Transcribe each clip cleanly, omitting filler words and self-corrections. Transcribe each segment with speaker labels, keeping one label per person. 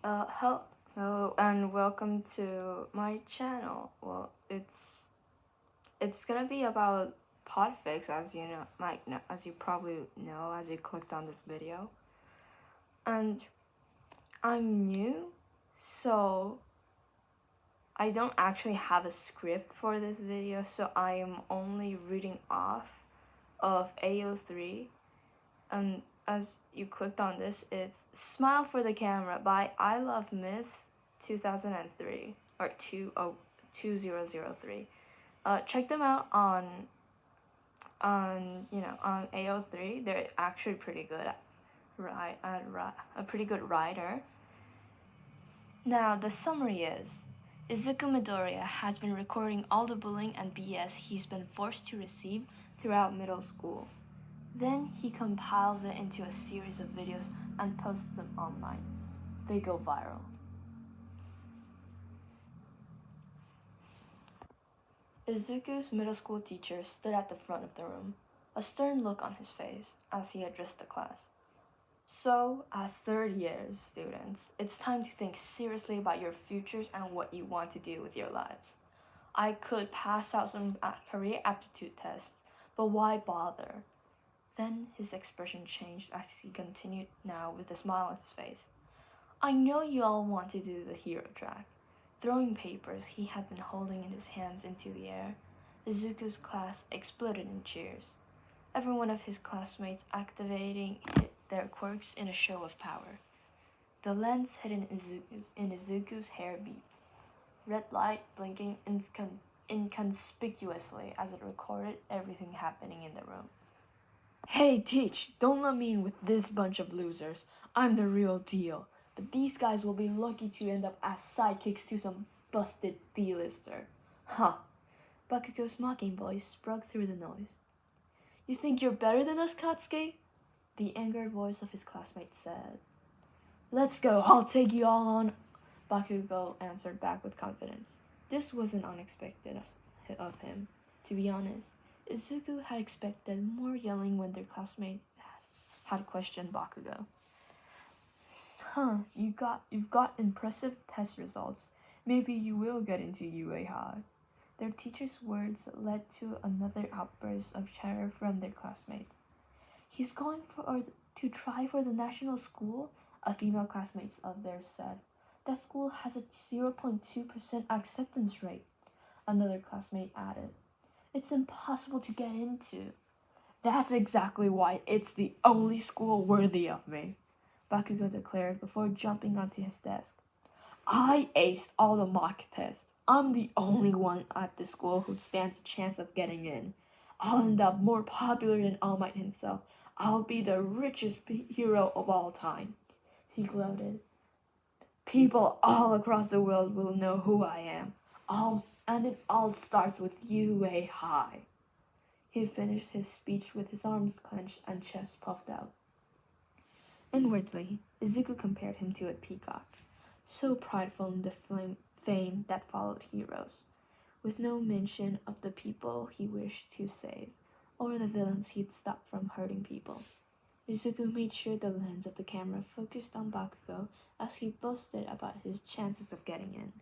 Speaker 1: Hello and welcome to my channel. Well, it's gonna be about podfics, as as you probably know, as you clicked on this video. And I'm new, so I don't actually have a script for this video, so I am only reading off of AO3. And as you clicked on this, it's Smile for the Camera by ILoveMyths 2003 or 2003. Check them out on AO3. They're actually pretty good a pretty good writer. Now the summary is: Izuku Midoriya has been recording all the bullying and BS he's been forced to receive throughout middle school. Then he compiles it into a series of videos and posts them online. They go viral. Izuku's middle school teacher stood at the front of the room, a stern look on his face as he addressed the class. So, as third-year students, it's time to think seriously about your futures and what you want to do with your lives. I could pass out some career aptitude tests, but why bother? Then his expression changed as he continued, now with a smile on his face. I know you all want to do the hero track. Throwing papers he had been holding in his hands into the air, Izuku's class exploded in cheers. Every one of his classmates activating their quirks in a show of power. The lens hidden in Izuku's hair beeped, red light blinking inconspicuously as it recorded everything happening in the room. Hey, teach, don't let me in with this bunch of losers. I'm the real deal. But these guys will be lucky to end up as sidekicks to some busted D-lister. Huh. Bakugo's mocking voice broke through the noise. You think you're better than us, Katsuki? The angered voice of his classmate said. Let's go, I'll take you all on, Bakugo answered back with confidence. This wasn't unexpected of him, to be honest. Izuku had expected more yelling when their classmate had questioned Bakugo. You've got impressive test results. Maybe you will get into UA High. Their teacher's words led to another outburst of chatter from their classmates. He's going to try for the national school, a female classmate of theirs said. That school has a 0.2% acceptance rate, another classmate added. It's impossible to get into. That's exactly why it's the only school worthy of me, Bakugo declared before jumping onto his desk. I aced all the mock tests. I'm the only one at the school who stands a chance of getting in. I'll end up more popular than All Might himself. I'll be the richest hero of all time, he gloated. People all across the world will know who I am. And it all starts with UA High. He finished his speech with his arms clenched and chest puffed out. Inwardly, Izuku compared him to a peacock, so prideful in the fame that followed heroes, with no mention of the people he wished to save, or the villains he'd stop from hurting people. Izuku made sure the lens of the camera focused on Bakugo as he boasted about his chances of getting in,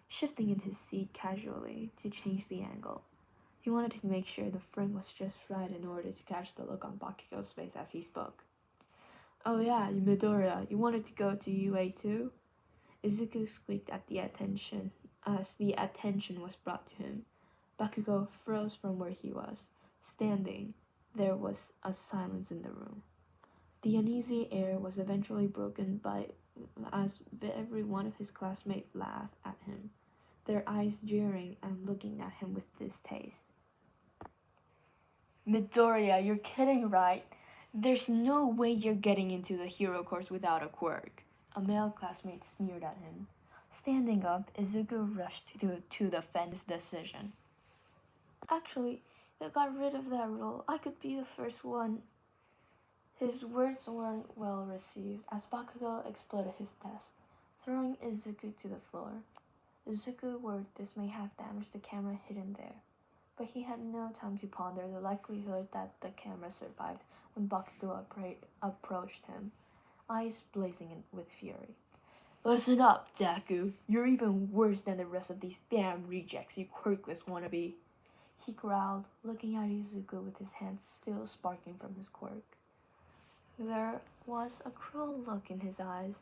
Speaker 1: shifting in his seat casually to change the angle. He wanted to make sure the frame was just right in order to catch the look on Bakugo's face as he spoke. Oh yeah, Midoriya, you wanted to go to UA too? Izuku squeaked at the attention as the attention was brought to him. Bakugo froze from where he was. Standing, there was a silence in the room. The uneasy air was eventually broken by as every one of his classmates laughed at him, their eyes jeering and looking at him with distaste. Midoriya, you're kidding, right? There's no way you're getting into the hero course without a quirk. A male classmate sneered at him. Standing up, Izuku rushed to defend his decision. Actually, they got rid of that rule. I could be the first one. His words weren't well received as Bakugo exploded his desk, throwing Izuku to the floor. Izuku worried this may have damaged the camera hidden there, but he had no time to ponder the likelihood that the camera survived when Bakugo approached him, eyes blazing with fury. Listen up, Deku. You're even worse than the rest of these damn rejects, you quirkless wannabe. He growled, looking at Izuku with his hands still sparking from his quirk. There was a cruel look in his eyes,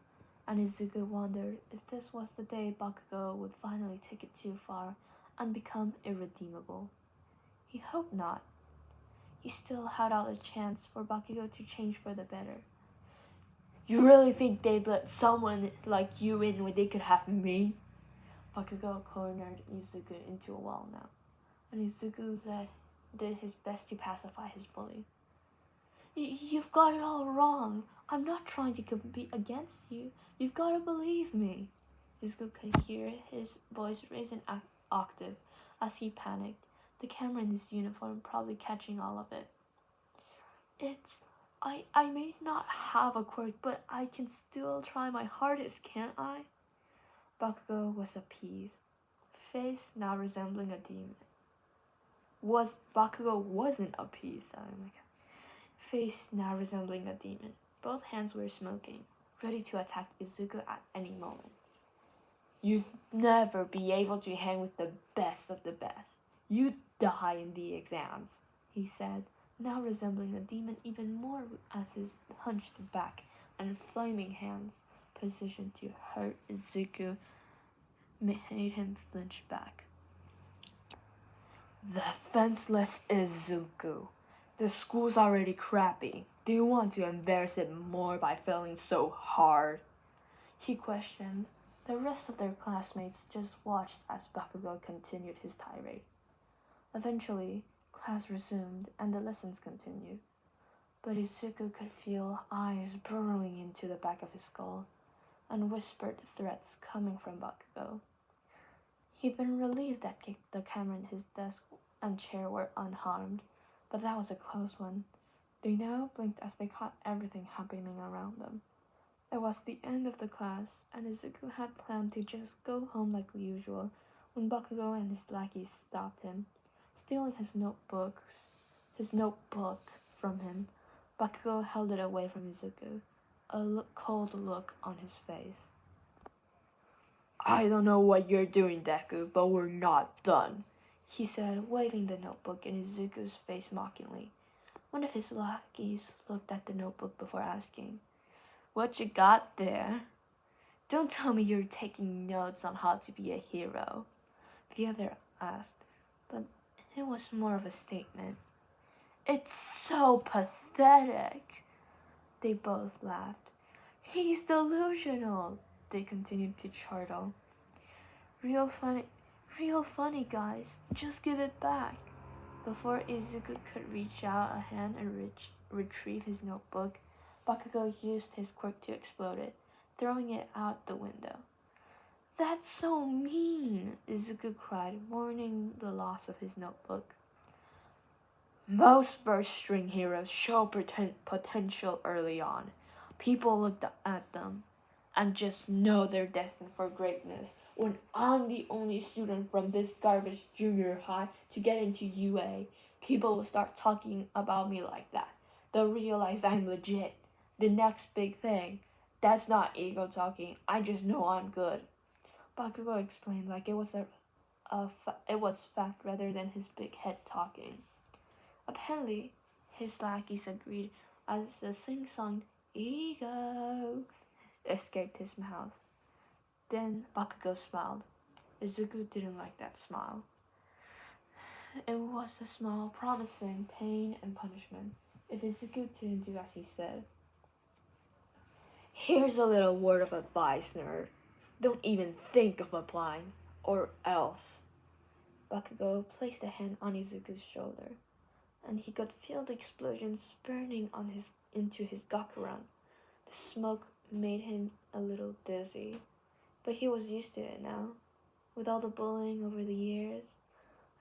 Speaker 1: and Izuku wondered if this was the day Bakugo would finally take it too far and become irredeemable. He hoped not. He still held out a chance for Bakugo to change for the better. You really think they'd let someone like you in when they could have me? Bakugo cornered Izuku into a wall now, and Izuku did his best to pacify his bully. You've got it all wrong. I'm not trying to compete against you. You've got to believe me. Izuku could hear his voice raise an octave as he panicked, the camera in his uniform probably catching all of it. I may not have a quirk, but I can still try my hardest, can't I? Bakugo was appeased, face now resembling a demon. Bakugo wasn't appeased, face now resembling a demon. Both hands were smoking, ready to attack Izuku at any moment. You'd never be able to hang with the best of the best. You'd die in the exams, he said, now resembling a demon even more as his hunched back and flaming hands positioned to hurt Izuku made him flinch back. The fenceless Izuku. The school's already crappy. Do you want to embarrass it more by failing so hard? He questioned. The rest of their classmates just watched as Bakugo continued his tirade. Eventually, class resumed and the lessons continued, but Izuku could feel eyes burrowing into the back of his skull and whispered threats coming from Bakugo. He'd been relieved that the camera in his desk and chair were unharmed, but that was a close one. They now blinked as they caught everything happening around them. It was the end of the class, and Izuku had planned to just go home like usual when Bakugo and his lackeys stopped him, stealing his notebook from him. Bakugo held it away from Izuku, a cold look on his face. I don't know what you're doing, Deku, but we're not done, he said, waving the notebook in Izuku's face mockingly. One of his lackeys looked at the notebook before asking, What you got there? Don't tell me you're taking notes on how to be a hero, the other asked, but it was more of a statement. It's so pathetic. They both laughed. He's delusional, they continued to chortle. Real funny, guys. Just give it back. Before Izuku could reach out a hand and retrieve his notebook, Bakugo used his quirk to explode it, throwing it out the window. That's so mean, Izuku cried, mourning the loss of his notebook. Most first-string heroes show potential early on. People look at them and just know they're destined for greatness. When I'm the only student from this garbage junior high to get into UA, people will start talking about me like that. They'll realize I'm legit. The next big thing. That's not ego talking. I just know I'm good. Bakugo explained like it was fact rather than his big head talking. Apparently, his lackeys agreed as the sing-song "Ego" escaped his mouth. Then Bakugo smiled. Izuku didn't like that smile. It was a smile promising pain and punishment if Izuku didn't do as he said. Here's a little word of advice, nerd. Don't even think of applying, or else. Bakugo placed a hand on Izuku's shoulder, and he could feel the explosions burning into his gakuran. The smoke made him a little dizzy, but he was used to it now, with all the bullying over the years.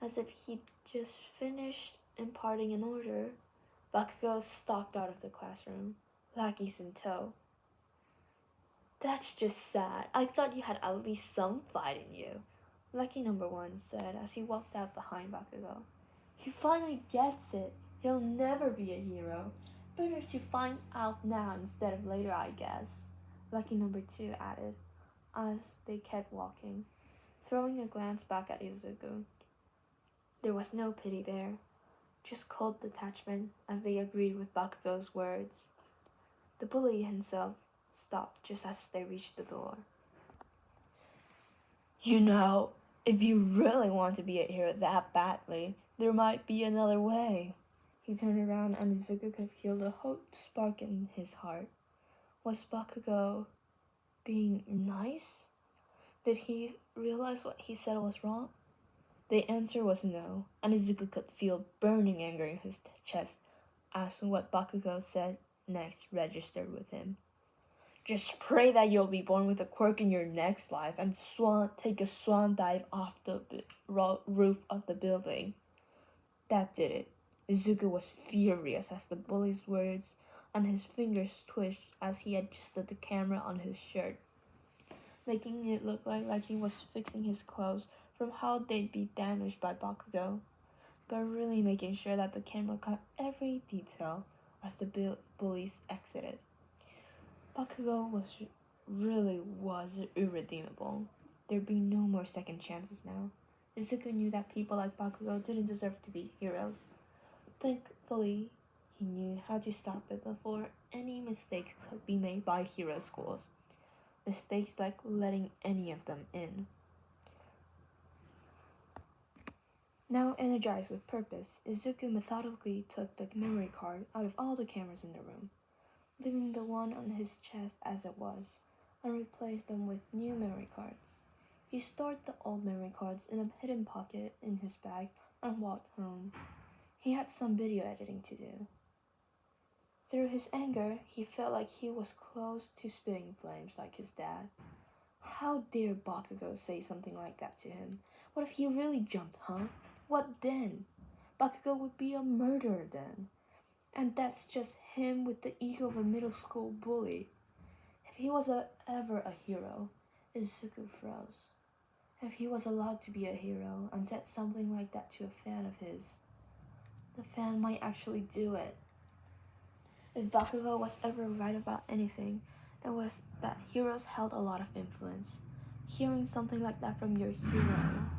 Speaker 1: As if he'd just finished imparting an order, Bakugo stalked out of the classroom, lackeys in tow. That's just sad. I thought you had at least some fight in you, Lucky number 1 said as he walked out behind Bakugo. He finally gets it. He'll never be a hero. Better to find out now instead of later, I guess, Lucky number 2 added. as they kept walking, throwing a glance back at Izuku. There was no pity there, just cold detachment as they agreed with Bakugo's words. The bully himself stopped just as they reached the door. You know, if you really want to be a hero that badly, there might be another way. He turned around and Izuku could feel the hope spark in his heart. Was Bakugo being nice? Did he realize what he said was wrong? The answer was no, and Izuku could feel burning anger in his chest as what Bakugo said next registered with him. Just pray that you'll be born with a quirk in your next life and take a swan dive off the roof of the building. That did it. Izuku was furious as the bully's words, and his fingers twitched as he adjusted the camera on his shirt, making it look like he was fixing his clothes from how they'd be damaged by Bakugo, but really making sure that the camera caught every detail as the bullies exited. Bakugo was irredeemable. There'd be no more second chances now. Izuku knew that people like Bakugo didn't deserve to be heroes. Thankfully, he knew how to stop it before any mistakes could be made by hero schools. Mistakes like letting any of them in. Now energized with purpose, Izuku methodically took the memory card out of all the cameras in the room, leaving the one on his chest as it was, and replaced them with new memory cards. He stored the old memory cards in a hidden pocket in his bag and walked home. He had some video editing to do. Through his anger, he felt like he was close to spitting flames like his dad. How dare Bakugo say something like that to him? What if he really jumped, huh? What then? Bakugo would be a murderer then. And that's just him with the ego of a middle school bully. If he was ever a hero, Izuku froze. If he was allowed to be a hero and said something like that to a fan of his, the fan might actually do it. If Bakugo was ever right about anything, it was that heroes held a lot of influence. Hearing something like that from your hero,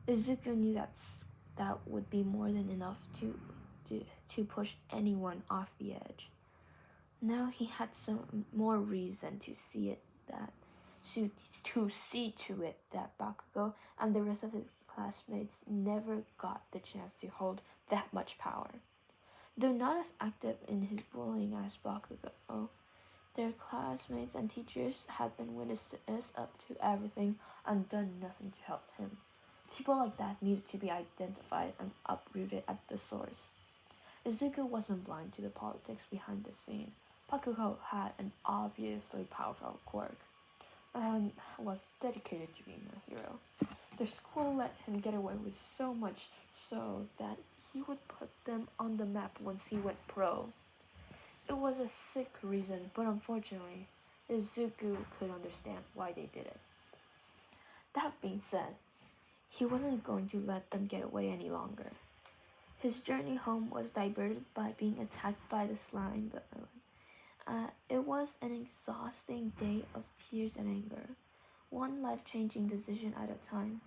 Speaker 1: Izuku knew that would be more than enough to push anyone off the edge. Now he had some more reason to see to it that Bakugo and the rest of his classmates never got the chance to hold that much power. Though not as active in his bullying as Bakugo, their classmates and teachers had been witnesses up to everything and done nothing to help him. People like that needed to be identified and uprooted at the source. Izuku wasn't blind to the politics behind the scene. Bakugo had an obviously powerful quirk and was dedicated to being a hero. The school let him get away with so much so that he would put them on the map once he went pro. It was a sick reason, but unfortunately, Izuku could understand why they did it. That being said, he wasn't going to let them get away any longer. His journey home was diverted by being attacked by the slime villain. It was an exhausting day of tears and anger, one life-changing decision at a time.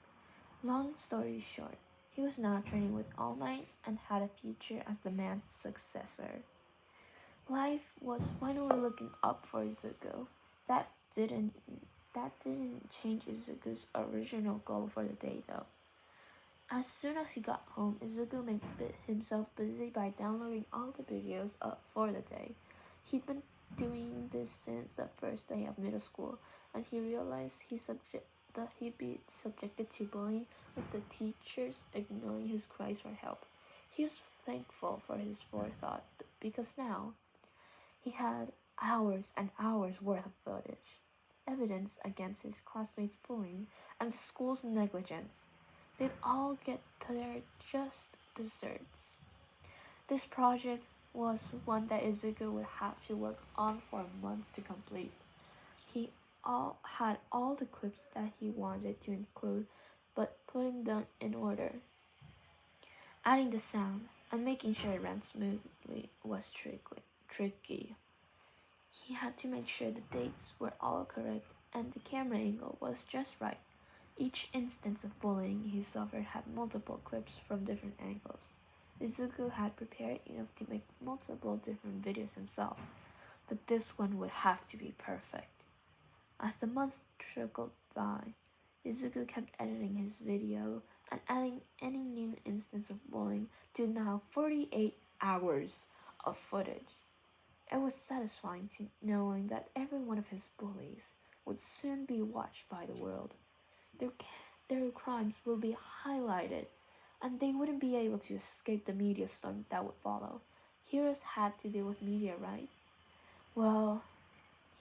Speaker 1: Long story short, he was now training with All Might and had a future as the man's successor. Life was finally looking up for Izuku. That didn't change Izuku's original goal for the day though. As soon as he got home, Izuku made himself busy by downloading all the videos up for the day. He'd been doing this since the first day of middle school, and he realized that he'd be subjected to bullying with the teachers ignoring his cries for help. He was thankful for his forethought because now he had hours and hours worth of footage, evidence against his classmates' bullying and the school's negligence. They'd all get their just desserts. This project was one that Izuku would have to work on for months to complete. He had all the clips that he wanted to include, but putting them in order, adding the sound, and making sure it ran smoothly was tricky. He had to make sure the dates were all correct and the camera angle was just right. Each instance of bullying he suffered had multiple clips from different angles. Izuku had prepared enough to make multiple different videos himself, but this one would have to be perfect. As the months trickled by, Izuku kept editing his video and adding any new instance of bullying to now 48 hours of footage. It was satisfying to knowing that every one of his bullies would soon be watched by the world. Their crimes will be highlighted, and they wouldn't be able to escape the media storm that would follow. Heroes had to deal with media, right? Well,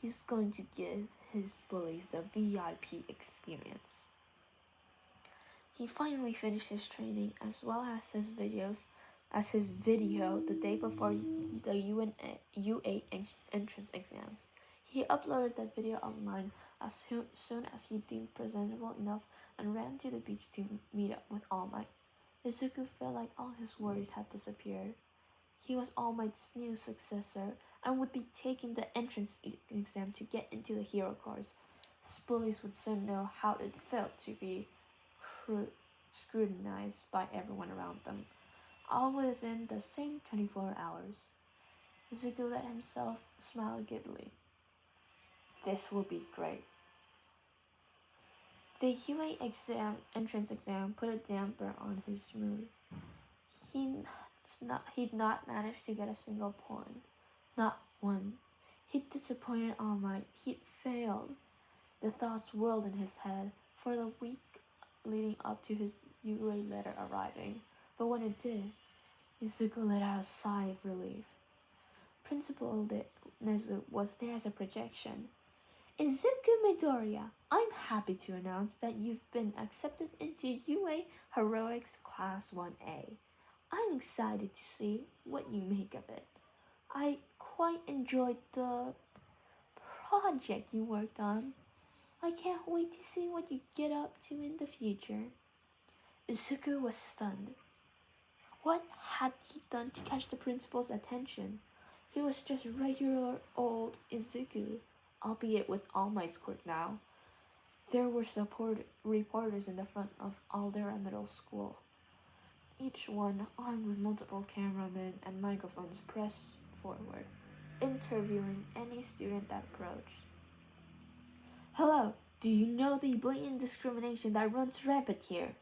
Speaker 1: he's going to give his bullies the VIP experience. He finally finished his training as well as his video the day before the UA entrance exam. He uploaded that video online as soon as he deemed presentable enough and ran to the beach to meet up with All Might. Izuku felt like all his worries had disappeared. He was All Might's new successor and would be taking the entrance exam to get into the hero course. His bullies would soon know how it felt to be scrutinized by everyone around them, all within the same 24 hours. Izuku let himself smile giddily. This will be great. The UA entrance exam put a damper on his mood. He'd not managed to get a single point. Not one. He'd disappointed All Might. He'd failed. The thoughts whirled in his head for the week leading up to his UA letter arriving. But when it did, Izuku let out a sigh of relief. Principal Nezu was there as a projection. Izuku Midoriya, I'm happy to announce that you've been accepted into UA Heroics Class 1A. I'm excited to see what you make of it. I quite enjoyed the project you worked on. I can't wait to see what you get up to in the future. Izuku was stunned. What had he done to catch the principal's attention? He was just regular old Izuku, albeit with All Might's quirk now. There were reporters in the front of Aldera Middle School, each one armed with multiple cameramen and microphones pressed forward, interviewing any student that approached. Hello, do you know the blatant discrimination that runs rampant here?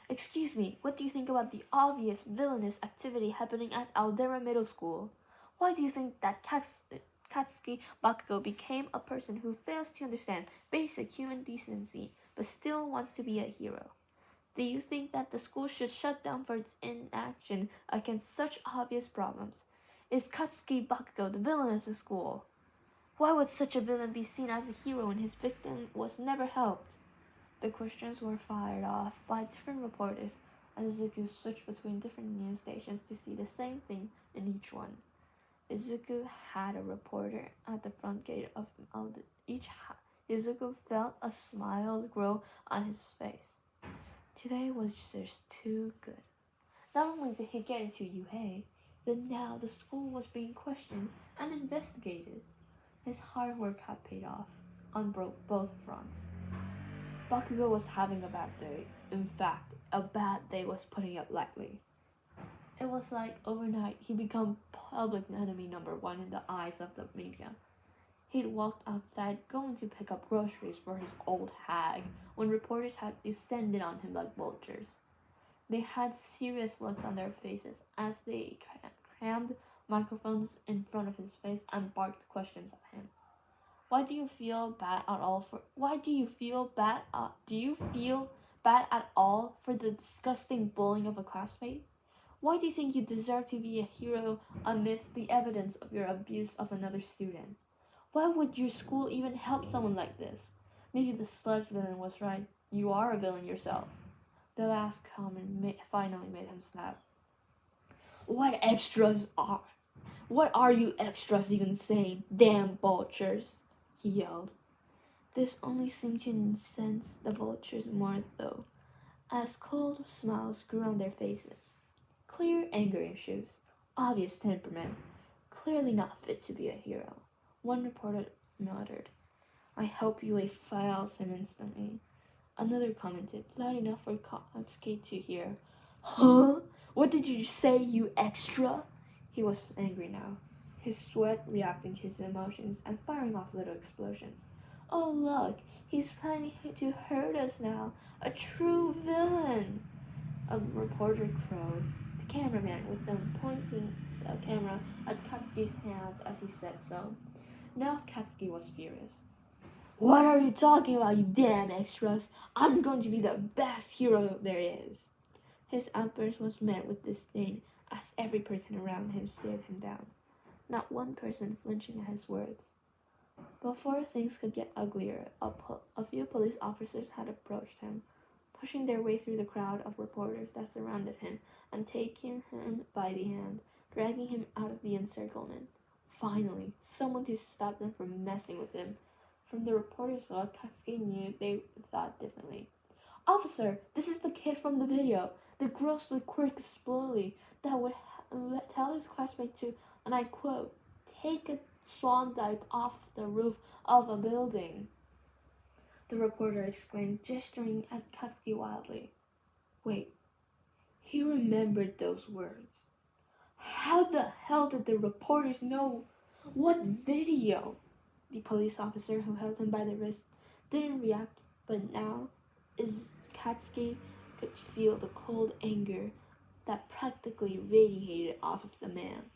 Speaker 1: Excuse me, what do you think about the obvious villainous activity happening at Aldera Middle School? Why do you think that Katsuki Bakugo became a person who fails to understand basic human decency but still wants to be a hero? Do you think that the school should shut down for its inaction against such obvious problems? Is Katsuki Bakugo the villain of the school? Why would such a villain be seen as a hero when his victim was never helped? The questions were fired off by different reporters, and Izuku switched between different news stations to see the same thing in each one. Izuku had a reporter at the front gate of each house. Izuku felt a smile grow on his face. Today was just too good. Not only did he get into UA, but now the school was being questioned and investigated. His hard work had paid off on both fronts. Bakugo was having a bad day. In fact, a bad day was putting it lightly. It was like overnight he became public enemy number one in the eyes of the media. He'd walked outside going to pick up groceries for his old hag when reporters had descended on him like vultures. They had serious looks on their faces as they crammed microphones in front of his face and barked questions at him. Do you feel bad at all for the disgusting bullying of a classmate? Why do you think you deserve to be a hero amidst the evidence of your abuse of another student? Why would your school even help someone like this? Maybe the sludge villain was right. You are a villain yourself. The last comment finally made him snap. What are you extras even saying? Damn vultures, he yelled. This only seemed to incense the vultures more though, as cold smiles grew on their faces. Clear anger issues, obvious temperament, clearly not fit to be a hero. One reporter muttered, "I hope UA files him instantly." Another commented, loud enough for Katsuki to hear, "Huh? What did you say, you extra?" He was angry now, his sweat reacting to his emotions and firing off little explosions. "Oh look, he's planning to hurt us now. A true villain!" A reporter crowed, the cameraman with them pointing the camera at Katsuki's hands as he said so. Now Katsuki was furious. "What are you talking about, you damn extras? I'm going to be the best hero there is." His outburst was met with disdain as every person around him stared him down, not one person flinching at his words. Before things could get uglier, a few police officers had approached him, pushing their way through the crowd of reporters that surrounded him and taking him by the hand, dragging him out of the encirclement. Finally, someone to stop them from messing with him. From the reporters' look, Katsuki knew they thought differently. "Officer, this is the kid from the video, the grossly quirky bully that would tell his classmate to, and I quote, take a swan dive off the roof of a building," the reporter exclaimed, gesturing at Katsuki wildly. Wait, he remembered those words. How the hell did the reporters know? What video? The police officer who held him by the wrist didn't react, but now Katsuki could feel the cold anger that practically radiated off of the man.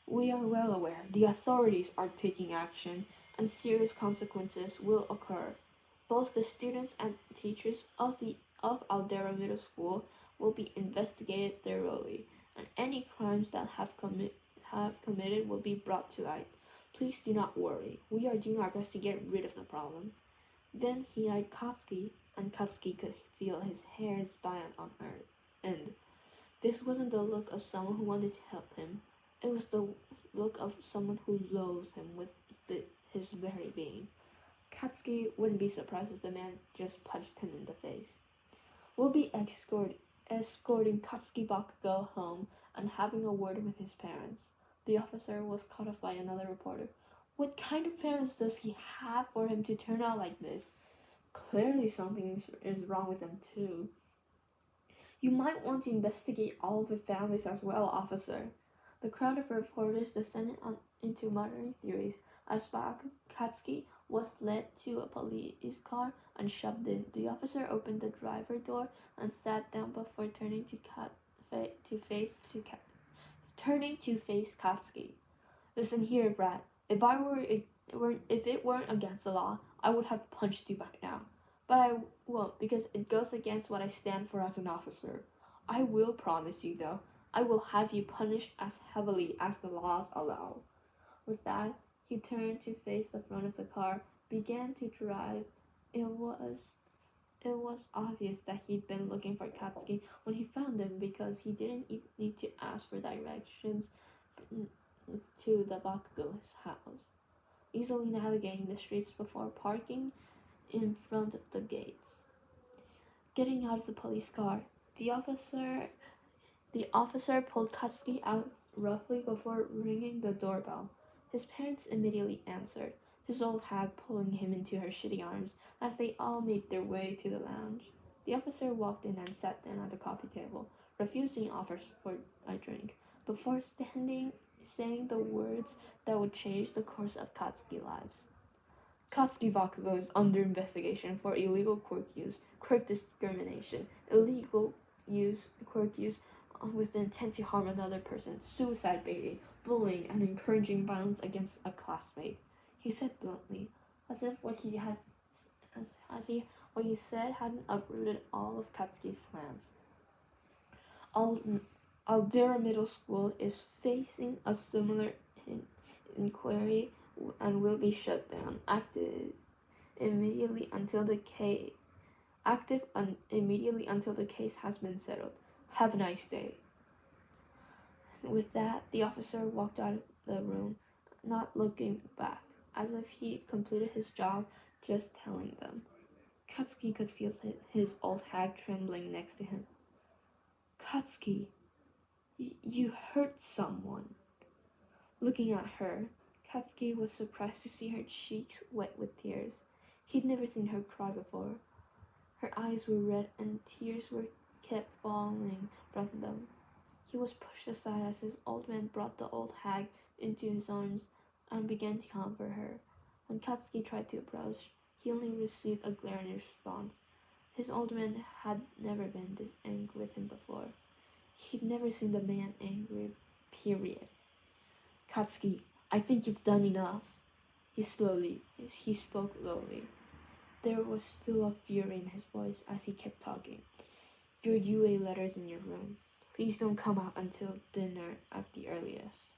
Speaker 1: "We are well aware the authorities are taking action and serious consequences will occur. Both the students and teachers of Aldera Middle School will be investigated thoroughly, and any crimes that have committed will be brought to light. Please do not worry. We are doing our best to get rid of the problem." Then he eyed Katsuki, and Katsuki could feel his hair stand on end. This wasn't the look of someone who wanted to help him. It was the look of someone who loathed him with his very being. Katsuki wouldn't be surprised if the man just punched him in the face. "We'll be escorting Katsuki Bakugo home and having a word with his parents." The officer was cut off by another reporter. "What kind of parents does he have for him to turn out like this? Clearly something is wrong with them too." "You might want to investigate all the families as well, officer." The crowd of reporters descended into muttering theories as Katsuki was led to a police car and shoved in. The officer opened the driver door and sat down before turning to face Katsuki. "Listen here, brat. If it weren't against the law, I would have punched you by now. But I won't, because it goes against what I stand for as an officer. I will promise you, though, I will have you punished as heavily as the laws allow." With that, he turned to face the front of the car, began to drive. It was obvious that he'd been looking for Katsuki when he found him, because he didn't even need to ask for directions to the Bakugo's house, easily navigating the streets before parking in front of the gates. Getting out of the police car, the officer pulled Katsuki out roughly before ringing the doorbell. His parents immediately answered, his old hag pulling him into her shitty arms as they all made their way to the lounge. The officer walked in and sat down at the coffee table, refusing offers for a drink, before saying the words that would change the course of Katsuki's lives. "Katsuki Bakugo is under investigation for illegal quirk discrimination, illegal quirk use with the intent to harm another person, suicide baiting, bullying, and encouraging violence against a classmate," he said bluntly, as if what he said hadn't uprooted all of Katsuki's plans. Aldera Middle School is facing a similar inquiry and will be shut down, active immediately until the case has been settled. Have a nice day." With that, the officer walked out of the room, not looking back, as if he'd completed his job just telling them. Katsuki could feel his old hag trembling next to him. "Katsuki, you hurt someone." Looking at her, Katsuki was surprised to see her cheeks wet with tears. He'd never seen her cry before. Her eyes were red and tears kept falling from them. He was pushed aside as his old man brought the old hag into his arms and began to comfort her. When Katsuki tried to approach, he only received a glaring response. His old man had never been this angry with him before. He'd never seen the man angry, period. Katsuki, I think you've done enough. He spoke slowly. There was still a fury in his voice as he kept talking. Your UA letter's in your room. Please don't come out until dinner at the earliest.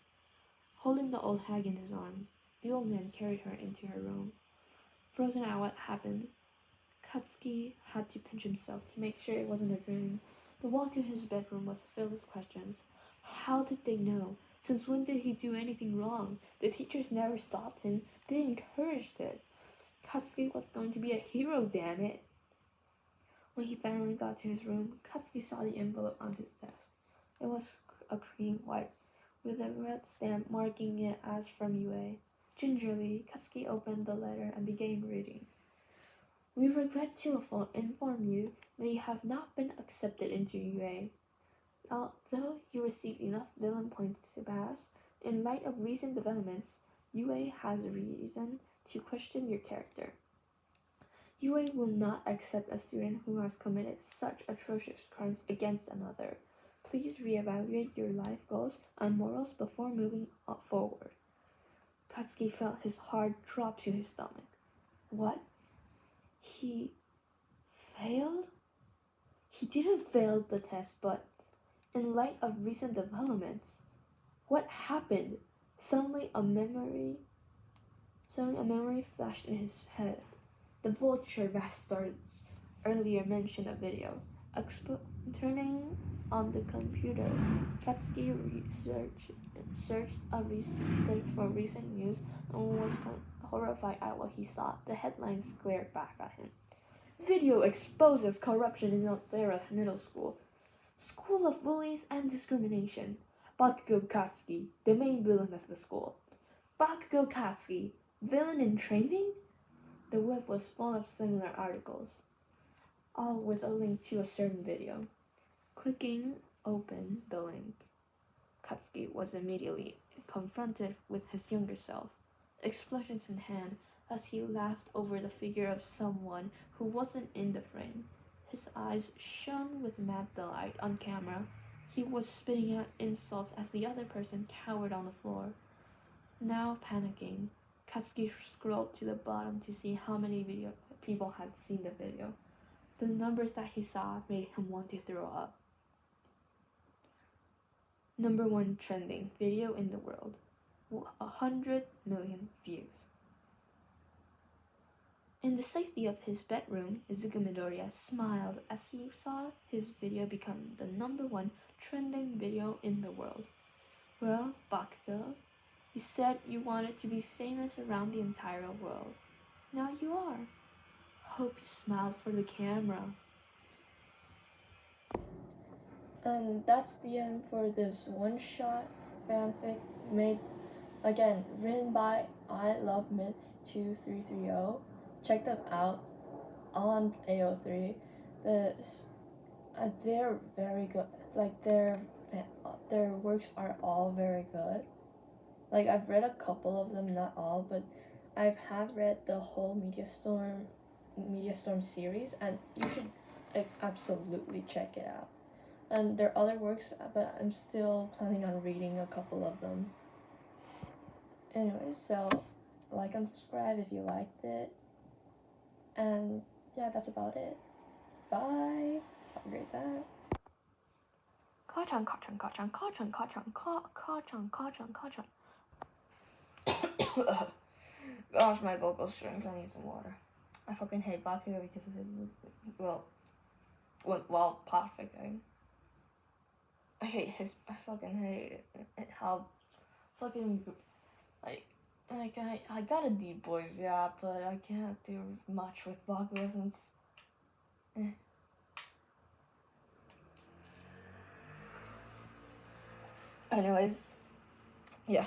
Speaker 1: Holding the old hag in his arms, the old man carried her into her room. Frozen at what happened, Katsuki had to pinch himself to make sure it wasn't a dream. The walk to his bedroom was filled with questions. How did they know? Since when did he do anything wrong? The teachers never stopped him. They encouraged it. Katsuki was going to be a hero, damn it. When he finally got to his room, Katsuki saw the envelope on his desk. It was a cream white, with a red stamp marking it as from UA. Gingerly, Katsuki opened the letter and began reading. We regret to inform you that you have not been accepted into UA. Although you received enough villain points to pass, in light of recent developments, UA has reason to question your character. UA will not accept a student who has committed such atrocious crimes against another. Please reevaluate your life goals and morals before moving forward. Katsuki felt his heart drop to his stomach. What? He failed? He didn't fail the test, but in light of recent developments, what happened? Suddenly a memory flashed in his head. The vulture bastards earlier mentioned a video. Turning on the computer, Katsuki searched for recent news and was horrified at what he saw. The headlines glared back at him. Video exposes corruption in Altera Middle School. School of bullies and discrimination. Bakugo Katsuki, the main villain of the school. Bakugo Katsuki, villain in training? The web was full of similar articles, all with a link to a certain video. Clicking open the link, Katsuki was immediately confronted with his younger self, explosions in hand as he laughed over the figure of someone who wasn't in the frame. His eyes shone with mad delight on camera. He was spitting out insults as the other person cowered on the floor. Now panicking, Katsuki scrolled to the bottom to see how many people had seen the video. The numbers that he saw made him want to throw up. Number 1 trending video in the world. 100 million views. In the safety of his bedroom, Izuku Midoriya smiled as he saw his video become the number 1 trending video in the world. Well, Bakugo, you said you wanted to be famous around the entire world. Now you are. Hope you smiled for the camera. And that's the end for this one-shot fanfic made, again, written by ILoveMyths 2330. Check them out on AO3. They're very good. Like their works are all very good. Like I've read a couple of them, not all, but I have read the whole Media Storm series, and you should absolutely check it out. And there are other works, but I'm still planning on reading a couple of them. Anyways, so like and subscribe if you liked it. And yeah, that's about it. Bye. Have a great time. Gosh, my vocal strings, I need some water. I fucking hate Bakugo because of his, podfic. I fucking hate it. How fucking, I got a D boys, yeah, but I can't do much with Bakugo since, Anyways, yeah.